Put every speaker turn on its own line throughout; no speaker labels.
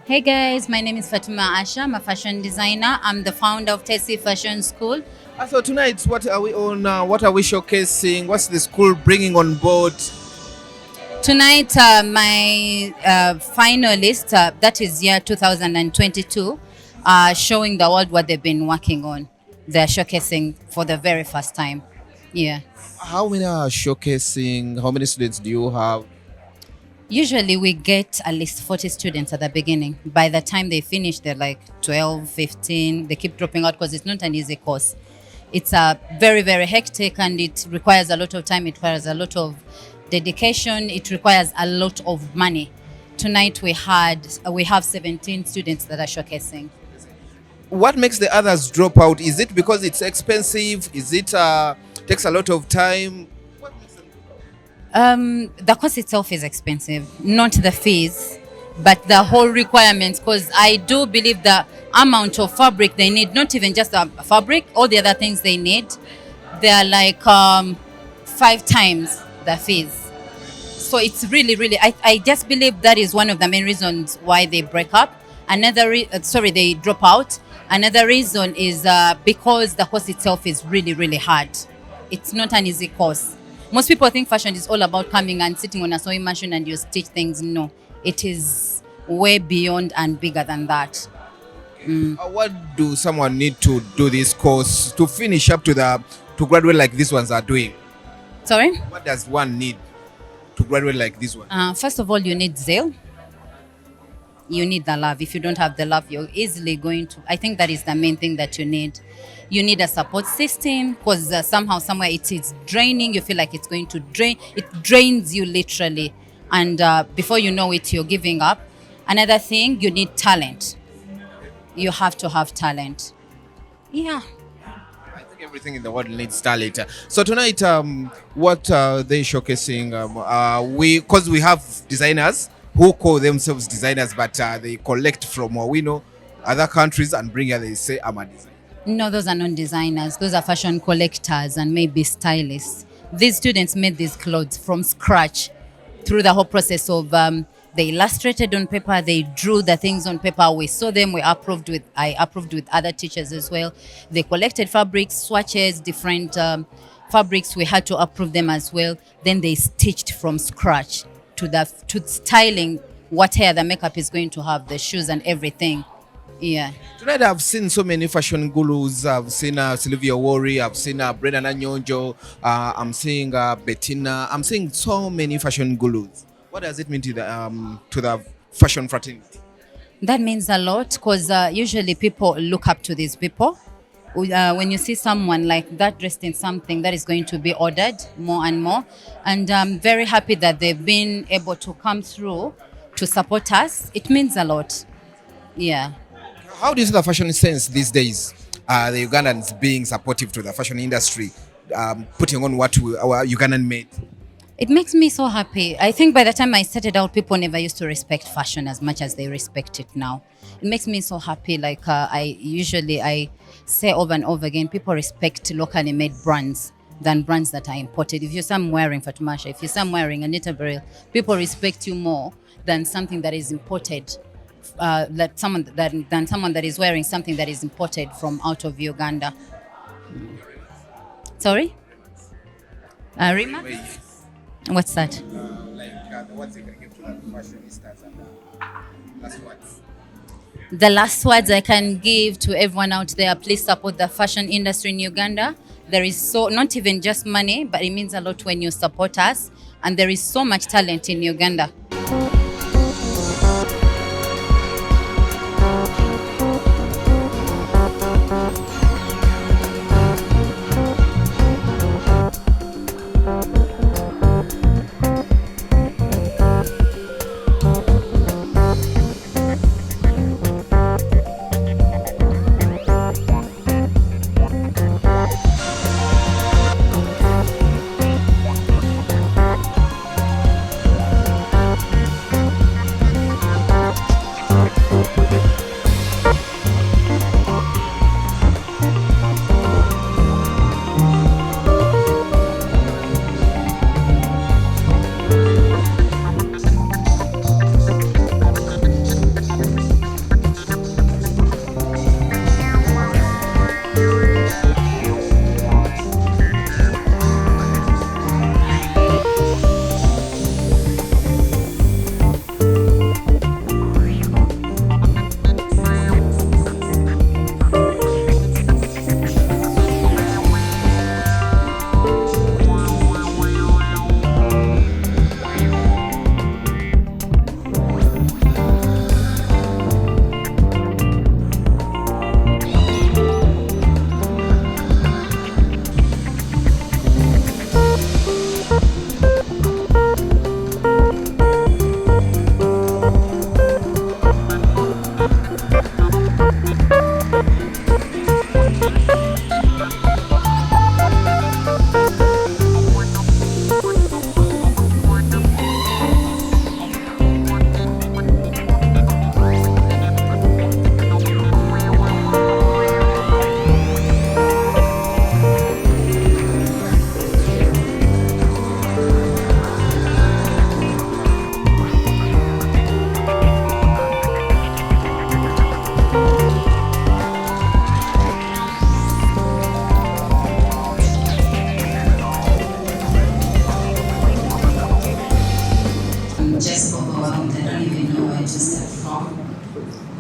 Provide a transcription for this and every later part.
Hey guys, my name is Fatuma Asha. I'm a fashion designer. I'm the founder of Tessie Fashion School.
So tonight, what are we on? What are we showcasing? What's the school bringing on board?
Tonight, my finalist, that is year 2022, showing the world what they've been working on. They're showcasing for the very first time. Yeah.
How many are showcasing? How many students do you have?
Usually we get at least 40 students at the beginning. By the time they finish, they're like 12, 15. They keep dropping out because it's not an easy course. It's very, very hectic and it requires a lot of time. It requires a lot of dedication. It requires a lot of money. Tonight we have 17 students that are showcasing.
What makes the others drop out? Is it because it's expensive? Is it takes a lot of time? What makes them drop
The course itself is expensive, not the fees, but the whole requirements. Because I do believe the amount of fabric they need, not even just the fabric, all the other things they need, they are like 5 times the fees. So it's really, really, I just believe that is one of the main reasons why they break up. They drop out. Another reason is because the course itself is really, really hard. It's not an easy course. Most people think fashion is all about coming and sitting on a sewing machine and you stitch things. No, it is way beyond and bigger than that.
What do someone need to do this course to finish up to graduate like these ones are doing?
Sorry?
What does one need to graduate like this one?
First of all, you need zeal. You need the love. If you don't have the love, you're easily going to. I think that is the main thing that you need. You need a support system because somehow, somewhere, it is draining. You feel like it's going to drain. It drains you literally, and before you know it, you're giving up. Another thing, you need talent. You have to have talent. Yeah.
I think everything in the world needs talent. So tonight, what are they showcasing? Because we have designers who call themselves designers, but they collect from what we know other countries and bring here. They say, "I'm a designer."
No, those are not designers. Those are fashion collectors and maybe stylists. These students made these clothes from scratch through the whole process of they illustrated on paper, they drew the things on paper, we saw them, I approved with other teachers as well. They collected fabrics, swatches, different fabrics, we had to approve them as well. Then they stitched from scratch to styling what hair the makeup is going to have, the shoes and everything. Yeah.
Tonight, I've seen so many fashion gurus. I've seen Sylvia Wari. I've seen Brendan Anyonjo. I'm seeing Bettina. I'm seeing so many fashion gurus. What does it mean to the fashion fraternity?
That means a lot because usually people look up to these people. When you see someone like that dressed in something that is going to be ordered more and more, and I'm very happy that they've been able to come through to support us. It means a lot. Yeah.
How do you see the fashion sense these days? The Ugandans being supportive to the fashion industry, putting on what our Ugandan made.
It makes me so happy. I think by the time I started out, people never used to respect fashion as much as they respect it now. It makes me so happy. Like I say over and over again, people respect locally made brands than brands that are imported. If you see I'm wearing Fatumasha, if you see I'm wearing Anita Burrell, people respect you more than something that is imported. Than someone that is wearing something that is imported from out of Uganda. Sorry, Rima. What's that?
The ones you can give to the fashionistas and last words.
The last words I can give to everyone out there: please support the fashion industry in Uganda. There is not even just money, but it means a lot when you support us. And there is so much talent in Uganda.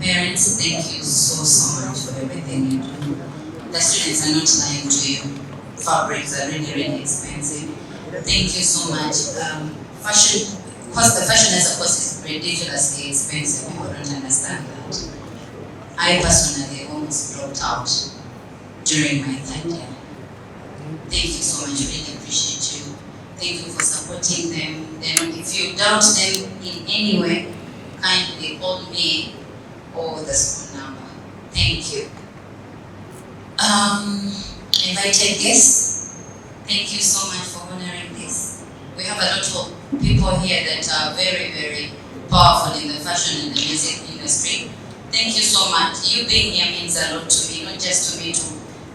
Parents, thank you so much for everything you do. The students are not lying to you. Fabrics are really expensive. Thank you so much. Fashion, cost the fashion as a course is ridiculously expensive. People don't understand that. I personally almost dropped out during my third year. Thank you so much. Really appreciate you. Thank you for supporting them. Then, if you doubt them in any way, kindly call me or the school number. Thank you. Invited guests, thank you so much for honoring this. We have a lot of people here that are very powerful in the fashion and the music industry. Thank you so much. You being here means a lot to me, not just to me, to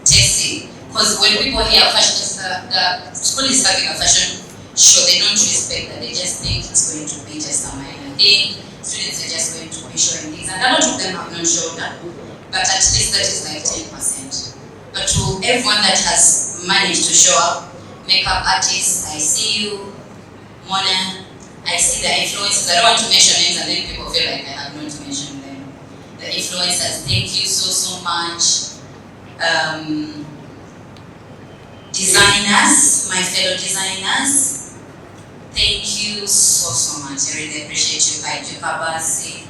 Tessie. Because when people hear fashion, the school is having a fashion show, they don't respect that. They just think it's going to be just a minor thing. Students are just going to be showing things. And a lot of them have not showed up. But at least that is like 10%. But to everyone that has managed to show up, makeup artists, I see you, Mona, I see the influencers. I don't want to mention names and then people feel like I have not mentioned them. The influencers, thank you so much. Designers, my fellow designers, thank you so much. I really appreciate you. Kaiju Kabasi,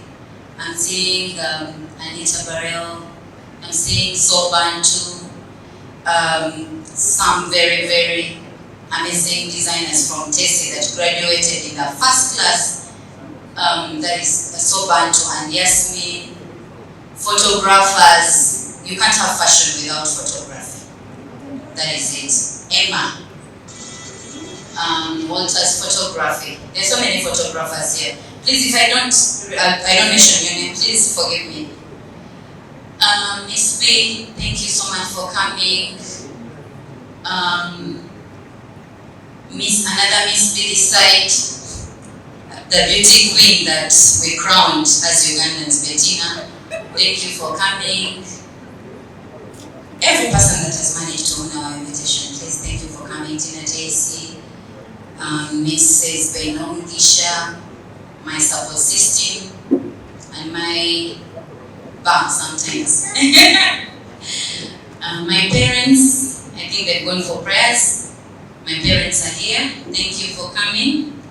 I'm seeing Anita Barrell, I'm seeing Sobantu, some very amazing designers from Tessie that graduated in the first class. That is Sobantu and Yasmin. Photographers, you can't have fashion without photography. That is it. Emma, Walter's photography. There's so many photographers here. Please, if I don't mention your name, please forgive me. Miss B, thank you so much for coming. Another Miss B this side, the beauty queen that we crowned as Ugandans, Bettina. Thank you for coming. Every person that has managed to honor our invitation, please thank you for coming. Tina Tessie, Mrs. Bainon Gisha, my support system, and my bar sometimes. My parents, I think they're going for prayers. My parents are here. Thank you for coming.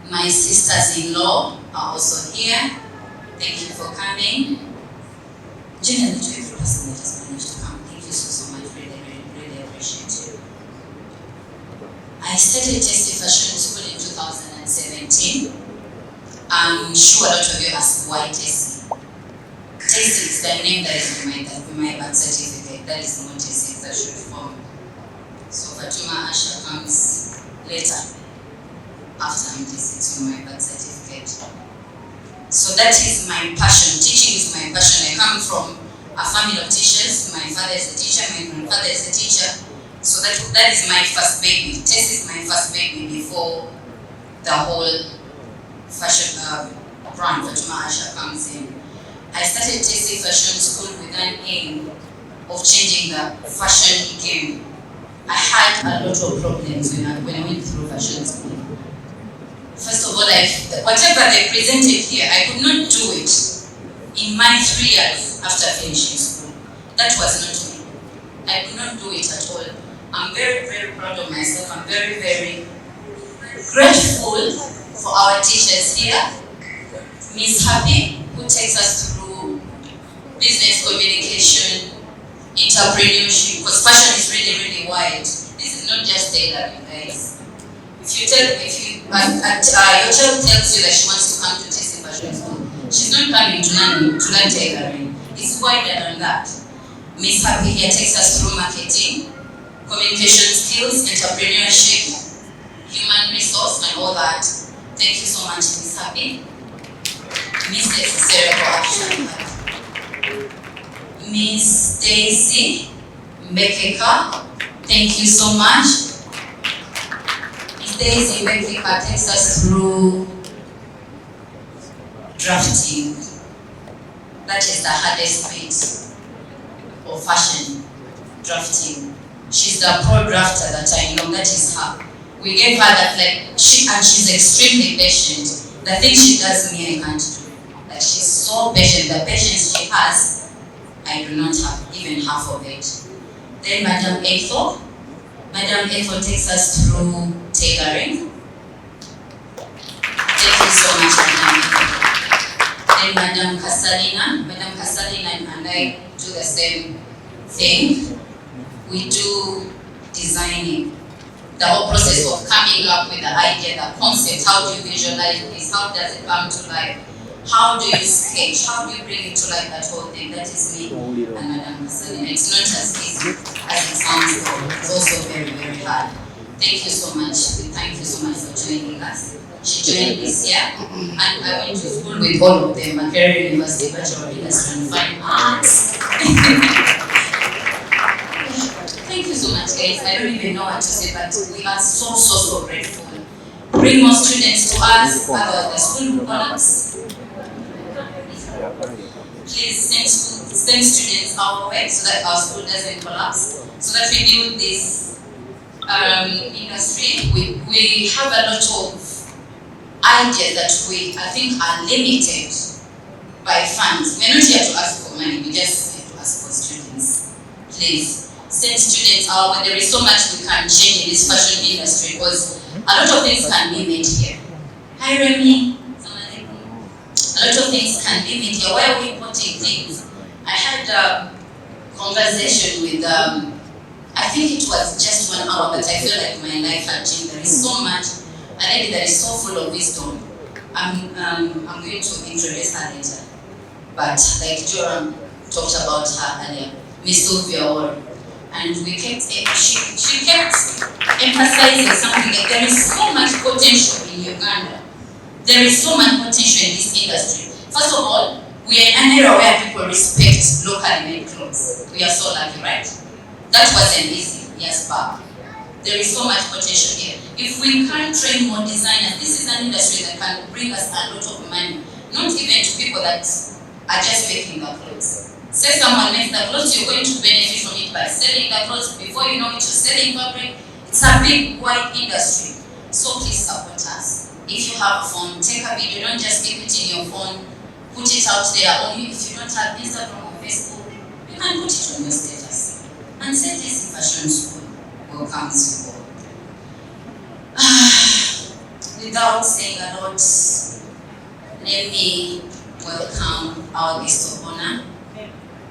My sisters-in-law are also here. Thank you for coming. Generally, to every person that has managed to come, thank you so much. Really appreciate you. I started Tessie Fashion School in 2017. I'm sure a lot of you ask why Tessie. Tessie is the name that is in my birth certificate. That is not Tessie, it's a short form. So Fatuma Asha comes later after I'm Tessie to my birth certificate. So that is my passion. Teaching is my passion. I come from a family of teachers. My father is a teacher, my grandfather is a teacher. So that is my first baby. Tessie is my first baby before the whole fashion brand Fatuma Asha comes in. I started Tessie Fashion School with an aim of changing the fashion game. I had a lot of problems when I went through fashion school. First of all, whatever they presented here, I could not do it in my 3 years after finishing school. That was not me. I could not do it at all. I'm very proud of myself. I'm very grateful for our teachers here. Miss Happy, who takes us through business communication, entrepreneurship, because fashion is really wide. This is not just tailoring, guys. If your child tells you that she wants to come to Tessie Fashion School, she's not coming to learn tailoring. It's wider than that. Miss Happy here takes us through marketing, communication skills, entrepreneurship, human resource, and all that. Thank you so much, Miss Happy. Mrs. Cerebral Action. Miss Daisy Mbekeka, thank you so much. Miss Daisy Mbekeka takes us through drafting. That is the hardest bit of fashion, drafting. She's the pro drafter that I know, that is her. We gave her that, and she's extremely patient. The thing she does me, I can't do. that she's so patient. The patience she has, I do not have even half of it. Then Madam Ethel. Madam Ethel takes us through tailoring. Thank you so much, Madam Ethel. Then Madam Casalina. Madam Casalina and I do the same thing. We do designing. The whole process of coming up with the idea, the concept, how do you visualize this, how does it come to life, how do you sketch, how do you bring it to life, that whole thing. That is me and Madam Casalina. It's not as easy as it sounds, it's also very, very hard. Thank you so much. We thank you so much for joining us. She joined this year, and I went to school with all of them, Makerere University, Bachelor of Industry and Fine Arts. Thank you so much, guys. I don't even know what to say, but we are so grateful. Bring more students to us about the school collapse. Please send students our way so that our school doesn't collapse, so that we build this industry. We have a lot of ideas that I think are limited by funds. We're not here to ask for money, we just here to ask for students. Please send students our way. There is so much we can change in this fashion industry, because a lot of things can be made here. Hi Remy. A lot of things can be made here. Why are we importing things? I had a conversation with, I think it was just 1 hour, but I feel like my life had changed. There is so much, a lady that is so full of wisdom. I'm going to introduce her later. But like Joram talked about her earlier, Miss Sylvia Ward. And we kept, she kept emphasizing something like there is so much potential in Uganda. There is so much potential in this industry. First of all, we are in an era where people respect locally made clothes. We are so lucky, right? That wasn't easy years back. There is so much potential here. If we can train more designers, this is an industry that can bring us a lot of money. Not even to people that are just making the clothes. Say someone makes the clothes, you're going to benefit from it by selling the clothes. Before you know it, you're selling fabric. It's a big, wide industry. So please support us. If you have a phone, take a video. Don't just keep it in your phone. Put it out there. Only if you don't have Instagram or Facebook, you can put it on your status. And say this in fashion school welcomes you all. Without saying a lot, let me welcome our guest of honor,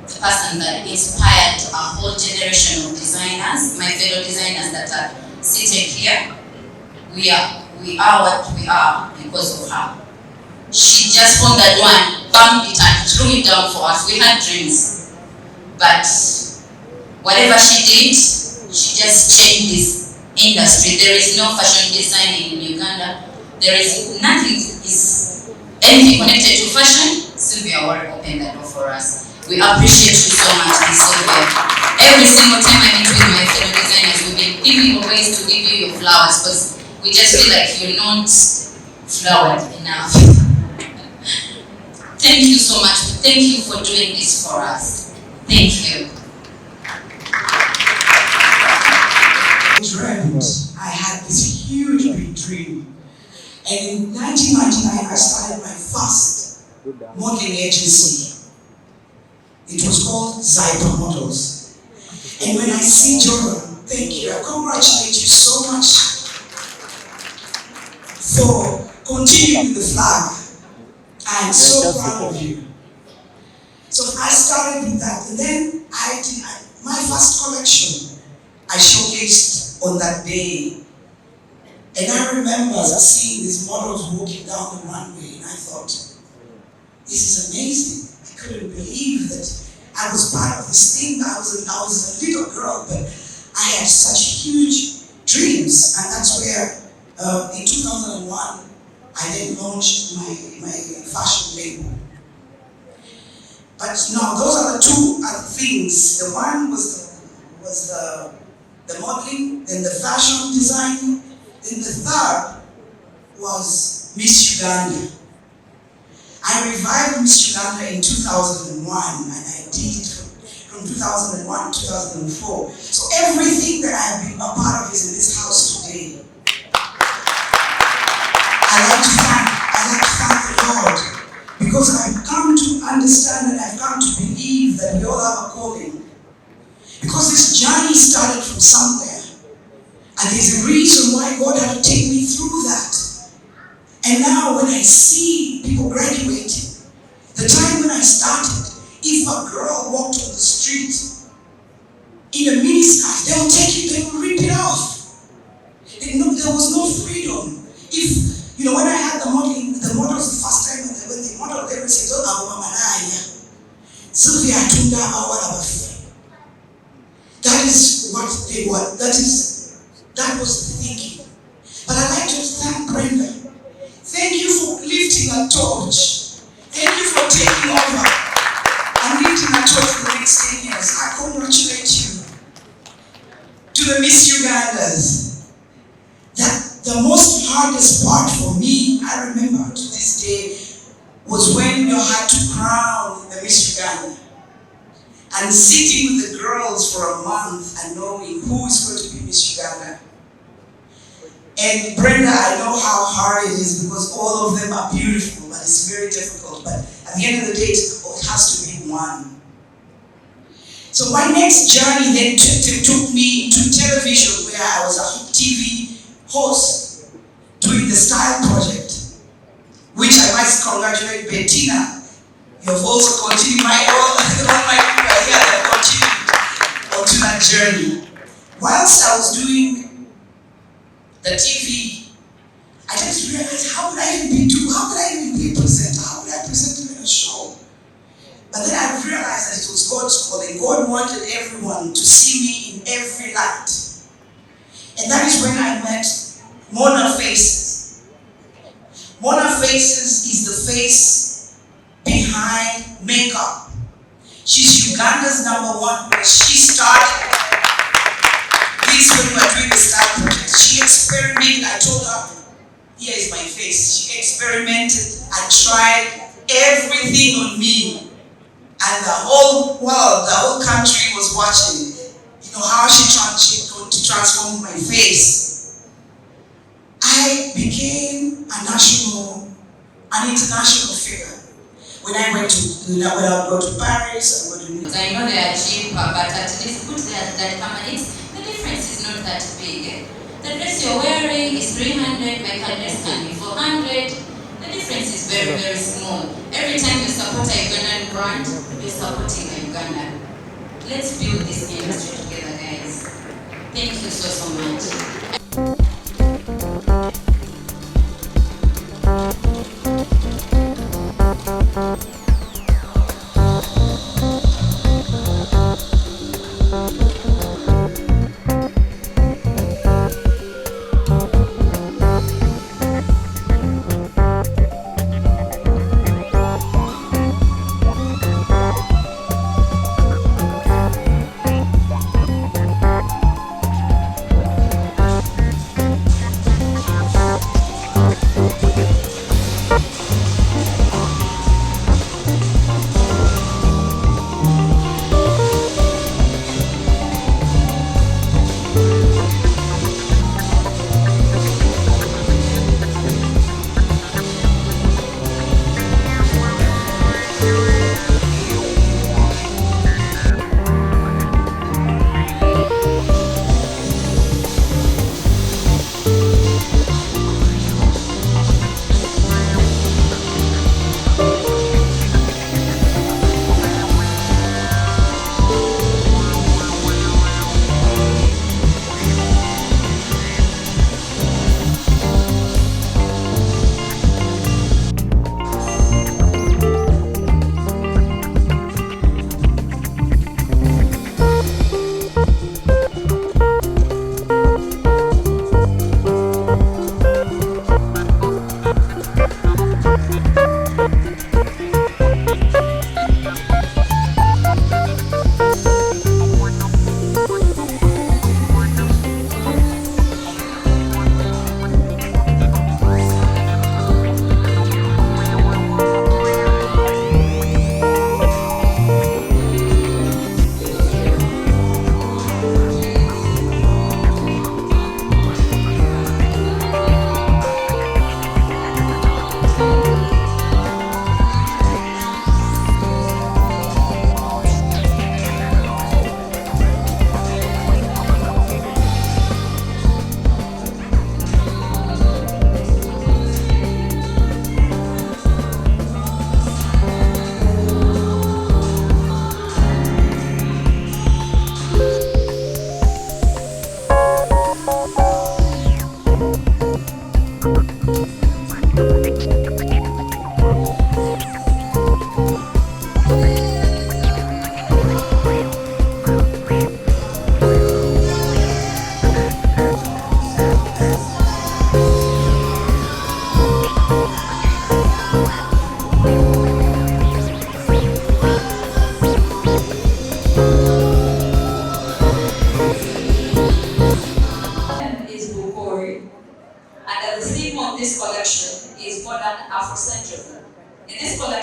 the person that inspired a whole generation of designers, my fellow designers that are seated here. We are what we are because of her. She just found that one, bumped it and threw it down for us. We had dreams, but whatever she did, she just changed this industry. There is no fashion designing in Uganda. There is nothing, anything connected to fashion. Sylvia Ward opened that door for us. We appreciate you so much, Miss Sylvia. Every single time I meet with my fellow designers, we've been giving you ways to give you your flowers, because we just feel like you're not flowered enough. Thank you so much. Thank you for doing this for us. Thank you.
I had this huge big dream. And in 1999, I started my first modeling agency. It was called Zyper Models. And when I see Joram, thank you. I congratulate you so much for continuing with the flag. I am so proud of you. So I started with that, and then my first collection I showcased on that day. And I remember seeing these models walking down the runway, and I thought, this is amazing. I couldn't believe that I was part of this thing. I was a little girl, but I had such huge dreams, and that's where in 2001, I then launched my fashion label. But no, those are the two other things. The one was the modeling, then the fashion design, then the third was Miss Uganda. I revived Miss Uganda in 2001, and I did it from 2001 to 2004. So everything that I have been a part of is in this house today. I like to thank the Lord, Because I've come to understand and I've come to believe that we all have a calling. Because this journey started from somewhere. And there's a reason why God had to take me through that. And now when I see people graduating, the time when I started, if a girl walked on the street in a miniskirt, they'll take it, they will rip it off. There was no freedom. If, when I had the models the first time, when they modeled, they would say, "Don't have a manaya. Sylvia Tunda Awarabafi." That is what they were. That was the thinking. But I'd like to thank Brenda. Thank you for lifting a torch. Thank you for taking over and lifting a torch for the next 10 years. I congratulate you. To the Miss Ugandas, that the most hardest part for me, I remember to this day, was when you had to crown the Miss Uganda. And sitting with the girls for a month and knowing who is going to be Miss Uganda. And Brenda, I know how hard it is because all of them are beautiful, but it's very difficult. But at the end of the day, it has to be one. So my next journey then took me to television, where I was a TV host doing the Style Project, which I must congratulate Bettina. You have also continued all my people here that continued onto that journey. Whilst I was doing the TV, I just realized, how could I even be a presenter? How would I present even a show? But then I realized that it was God's calling. God wanted everyone to see me in every light. And that is when I met Mona Faces. Mona Faces is the face behind makeup. She's Uganda's #1 because she started this when we were doing the Style Project. She experimented. I told her, here is my face. She experimented and tried everything on me. And the whole world, the whole country was watching, how she transformed my face. I became an international figure. When I would go to Paris, I would go to
I know they are cheaper, but at least put that camera. The difference is not that big. The dress you're wearing is 300, my dress can be 400. The difference is very, very small. Every time you support a Ugandan brand, you're supporting a Uganda. Let's build this industry together, guys. Thank you so much.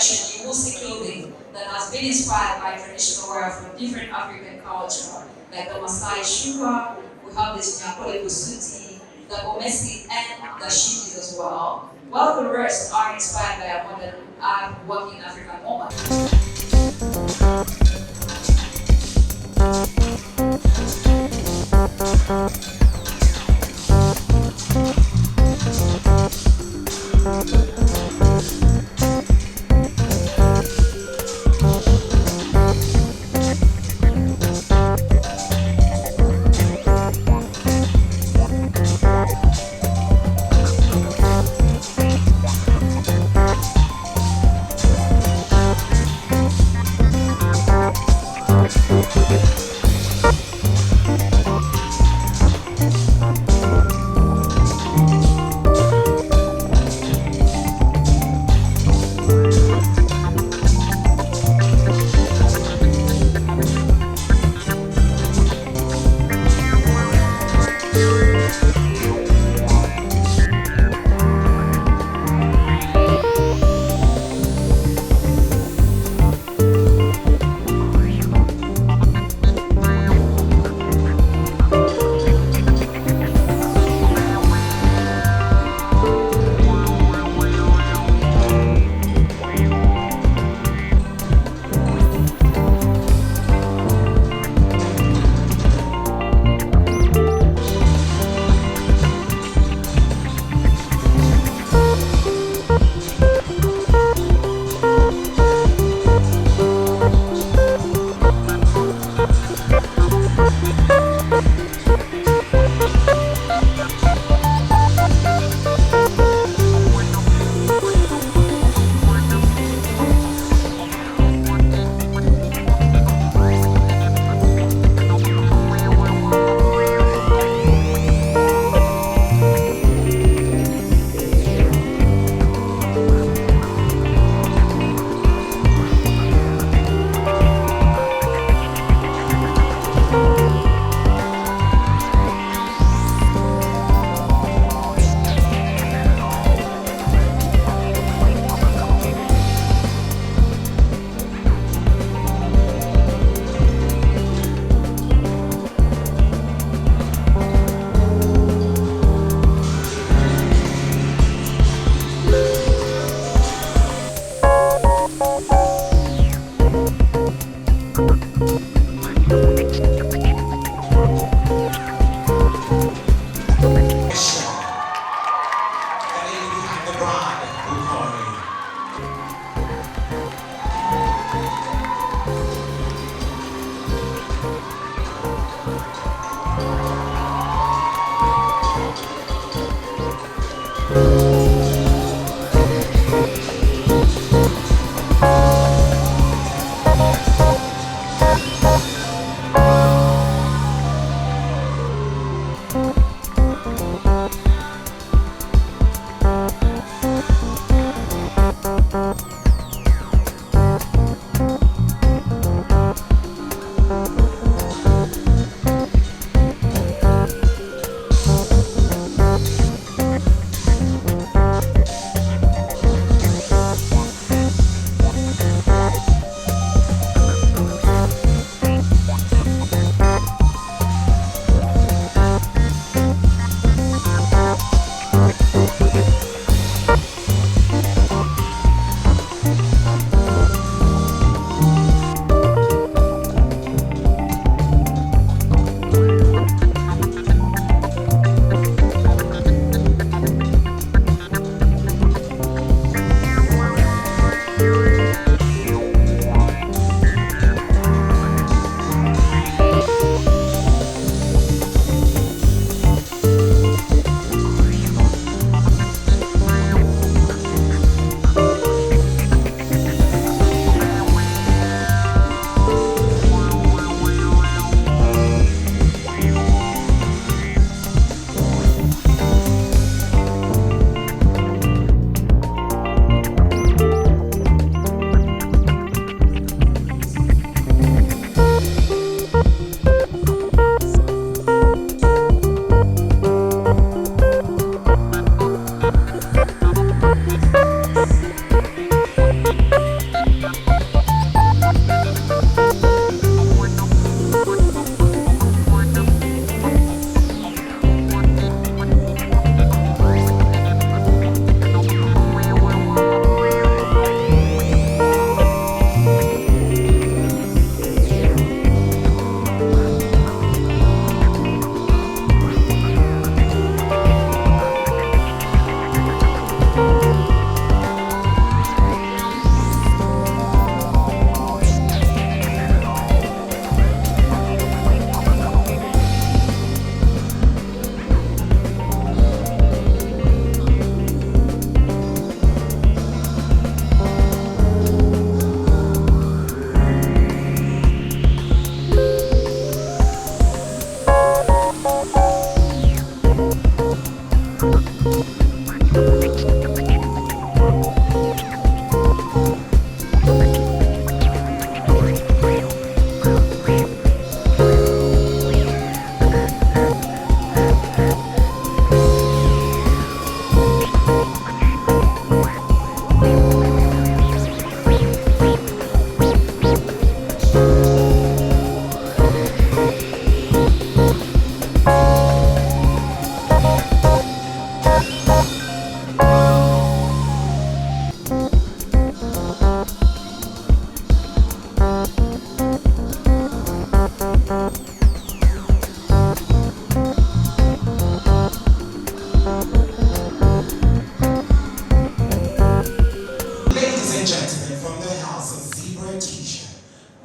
collection, you will see clothing that has been inspired by traditional wear from different African culture, like the Maasai Shuka, we have this Nyakole Busuti, the Gomesi, and the Shikis as well, while the rest are inspired by a modern working African woman.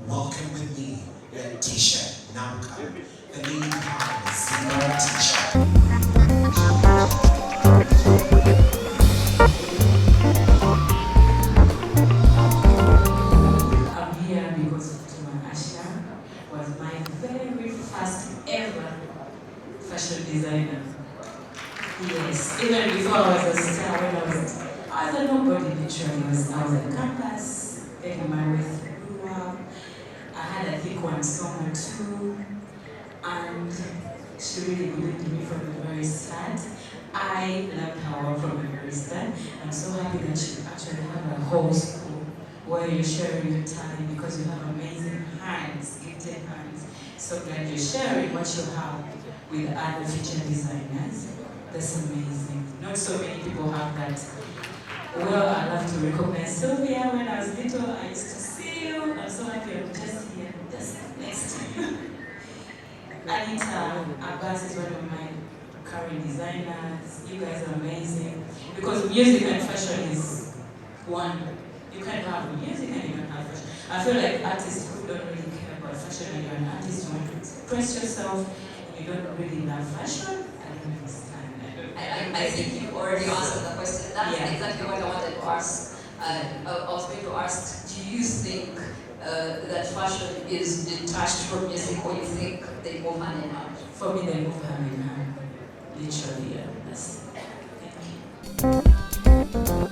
Welcome with me, Letitia Namka, the leading part of the senior teacher.
I'm here because Fatuma Asha was my very first ever fashion designer. Yes, even before I was a star, when I was a nobody literally. I was on campus, getting married through. I had a thick one song or two, and she really believed in me from the very start. I loved her from the very start. I'm so happy that you actually have a whole school where you're sharing your talent because you have amazing hands, gifted hands. So glad you're sharing what you have with other future designers. That's amazing. Not so many people have that. Well, I love to recognize Sylvia. When I was little, I used to see you. I'm so happy I'm just here, just next to you. Anita Abbas is one of my current designers. You guys are amazing. Because music and fashion is one. You can't have music and you don't have fashion. I feel like artists who don't really care about fashion and you're an artist, you want to express yourself, and you don't really love fashion, I don't understand.
I think you already answered the question. That's
Yeah.
exactly what I wanted to ask. I was going to ask, do you think that fashion is detached from music, or you think they go hand in hand?
For me, they move hand in hand. Literally, yeah. That's it. Thank you.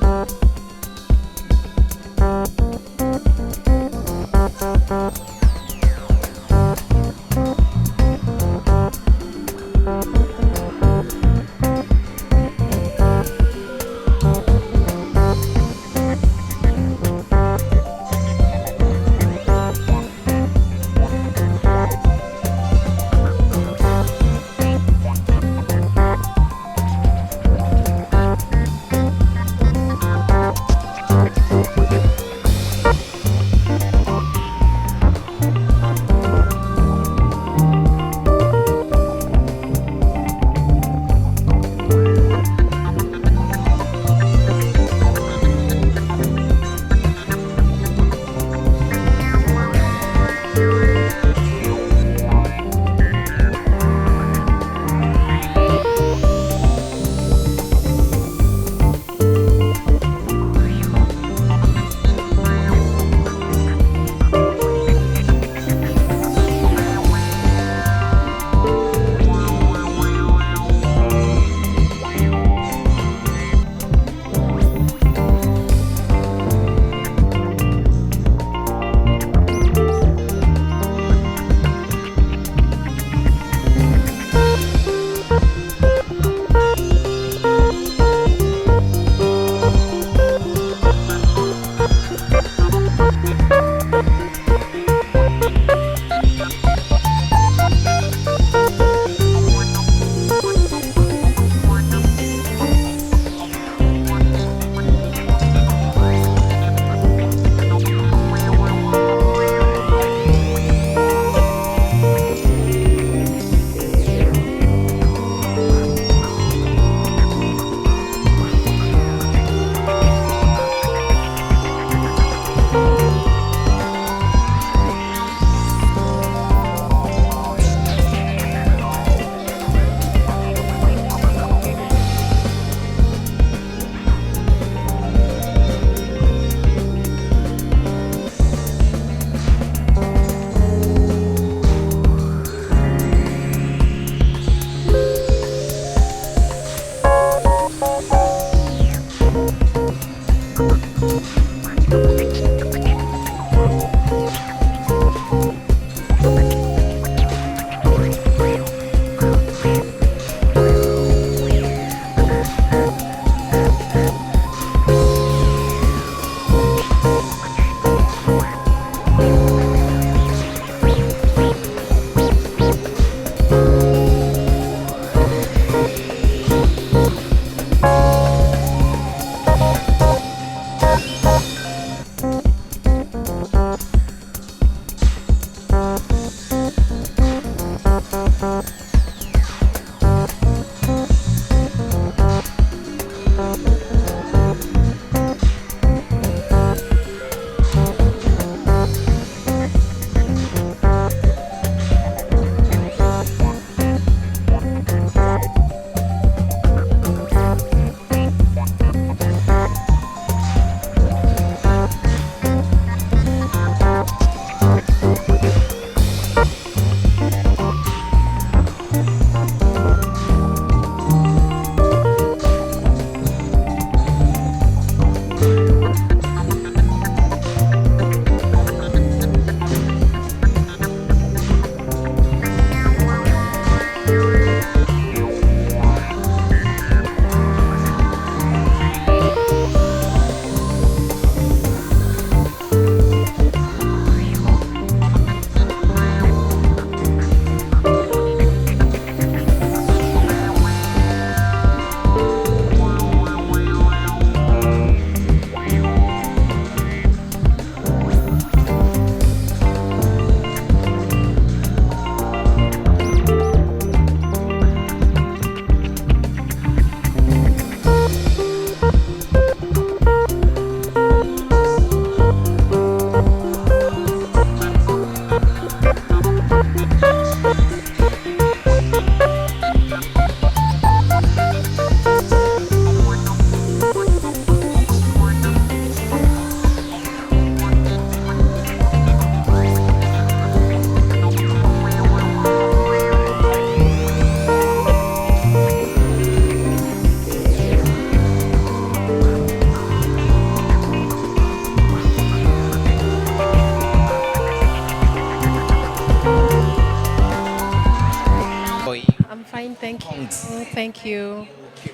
Thank you.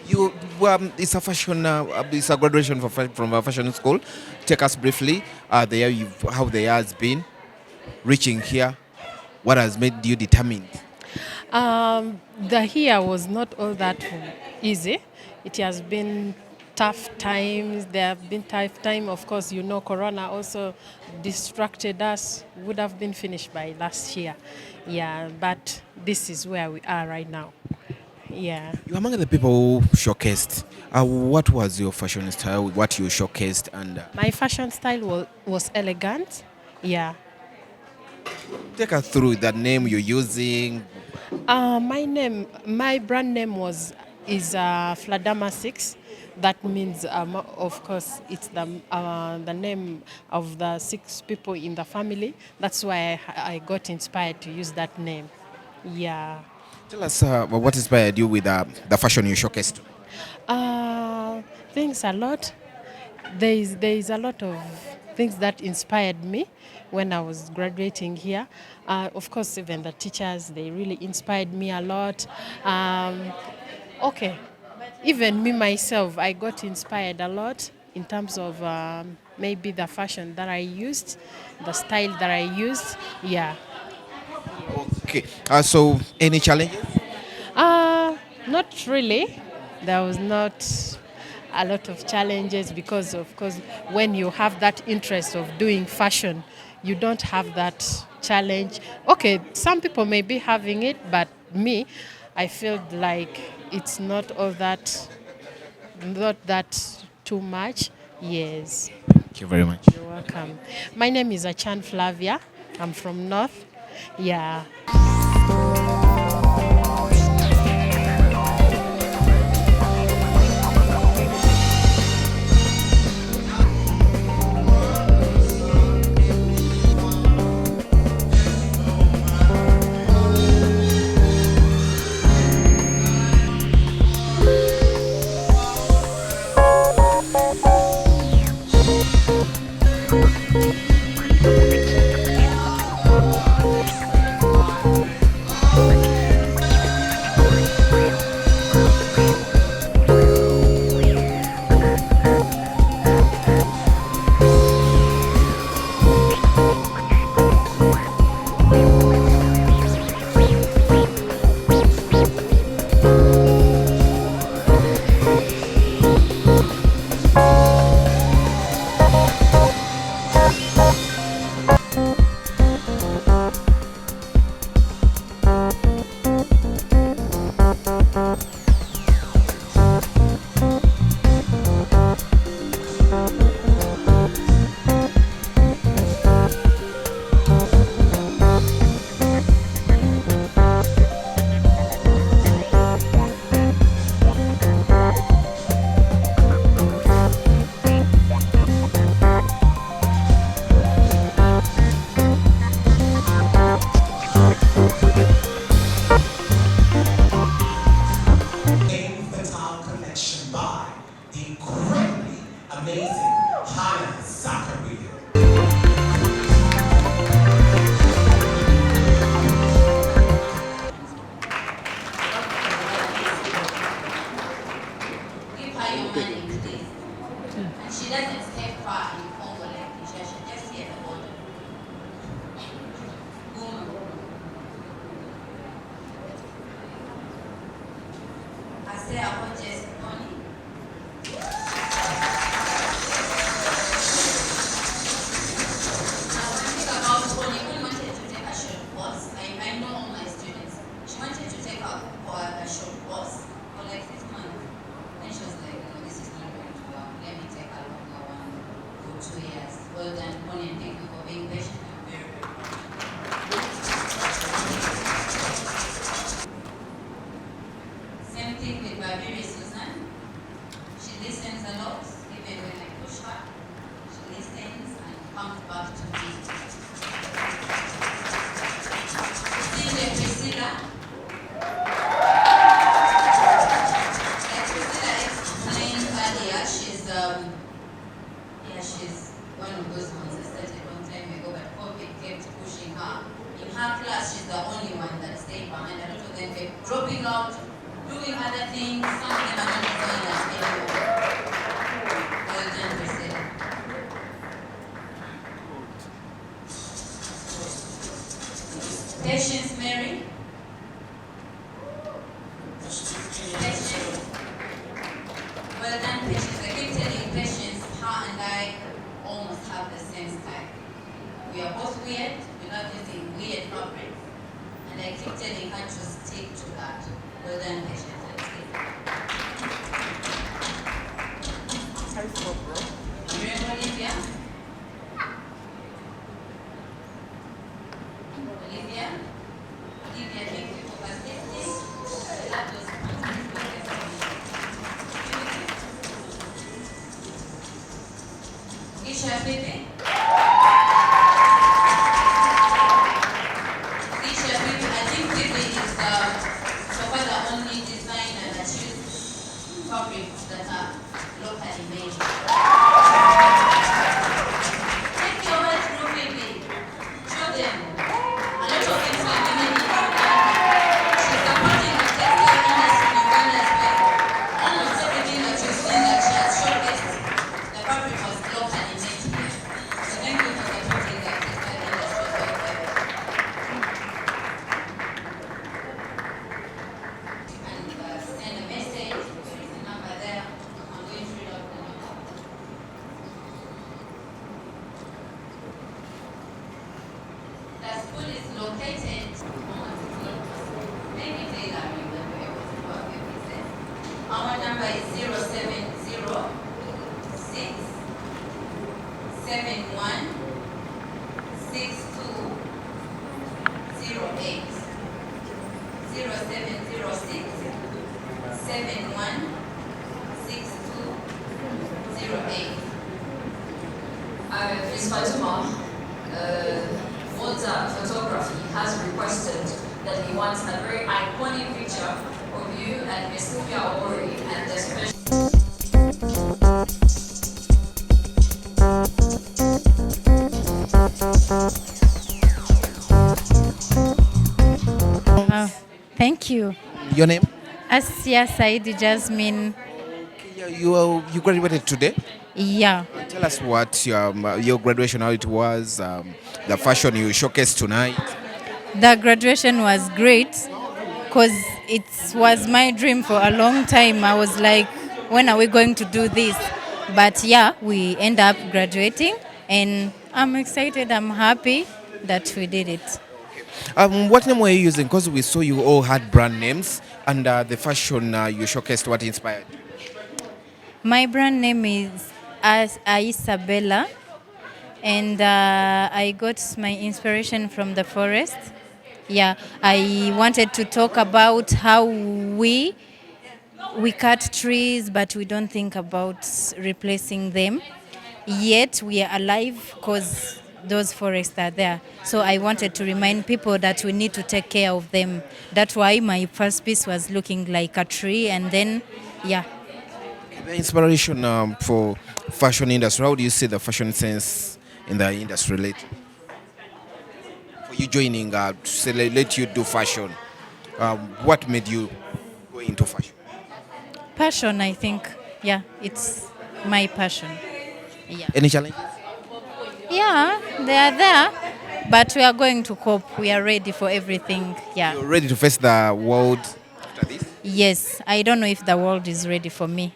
You it's a fashion. It's a graduation from a fashion school. Take us briefly. How the year has been reaching here. What has made you determined?
The year was not all that easy. It has been tough times. There have been tough time. Of course, you know, Corona also distracted us. Would have been finished by last year. Yeah, but this is where we are right now. Yeah.
You among the people who showcased. What was your fashion style? What you showcased and
My fashion style was elegant. Yeah.
take us through the name you're using.
My brand name is Fladama 6. That means, of course, it's the name of the 6 people in the family. That's why I got inspired to use that name. Yeah.
Tell us what inspired you with the fashion you showcased.
Things a lot. There is a lot of things that inspired me when I was graduating here. Of course, even the teachers, they really inspired me a lot. Okay, even me myself, I got inspired a lot in terms of maybe the fashion that I used, the style that I used. Yeah.
Okay. So any challenges?
Not really. There was not a lot of challenges because, of course, when you have that interest of doing fashion, you don't have that challenge. Okay, some people may be having it, but me, I feel like it's not that too much. Yes.
Thank you very much.
You're welcome. My name is Achan Flavia. I'm from North. Yeah.
her class, she's the only one that stayed behind. A lot of them kept dropping out
doing other things. Some of them are not designers anymore. Well done, Priscilla. Patience, Mary. Patience. Well done, Patience. I keep telling Patience, her and I almost have the same style. We are both weird. We love using weird fabrics. And I keep telling her to stick to that. Well done, Patience. Remember Olivia? Olivia? Olivia, thank you for persisting. That was Isha Pepe? Isha Pepe, I think Pepe is so far the only designer that uses fabrics that are locally made. Take your way through Pepe. Show them. A lot of things are women in Uganda. She's supporting the textile industry in Uganda as well. Almost everything that you've seen that she has showcased, the fabric was locally made here. So thank you for supporting the textile industry as well. And send a message. There is a number there. I'm going to read out the number. The school is located. Maybe they are you when we're able to work your business. Our number is 070 71 6208. 0706 71 6208.
Ms. Fatuma, Walter Photography has requested that he wants a very iconic picture of you and Ms. Kufia Ori and the special.
Thank you.
Your name?
Asia Saidi Jasmine.
Yeah, you graduated today.
Yeah.
Tell us what your graduation, how it was, the fashion you showcased tonight.
The graduation was great because it was my dream for a long time. I was like, when are we going to do this? But yeah, we end up graduating and I'm excited. I'm happy that we did it.
What name were you using? Because we saw you all had brand names, and the fashion you showcased, what inspired you?
My brand name is Isabella, and I got my inspiration from the forest. Yeah, I wanted to talk about how we cut trees, but we don't think about replacing them. Yet we are alive because those forests are there. So I wanted to remind people that we need to take care of them. That's why my first piece was looking like a tree, and then, yeah.
The inspiration for fashion industry, how do you see the fashion sense in the industry lately? For you joining, to let you do fashion, what made you go into fashion?
Passion, I think. Yeah, it's my passion. Yeah.
Any challenges?
Yeah, they are there, but we are going to cope. We are ready for everything. Yeah.
You're ready to face the world after this?
Yes, I don't know if the world is ready for me.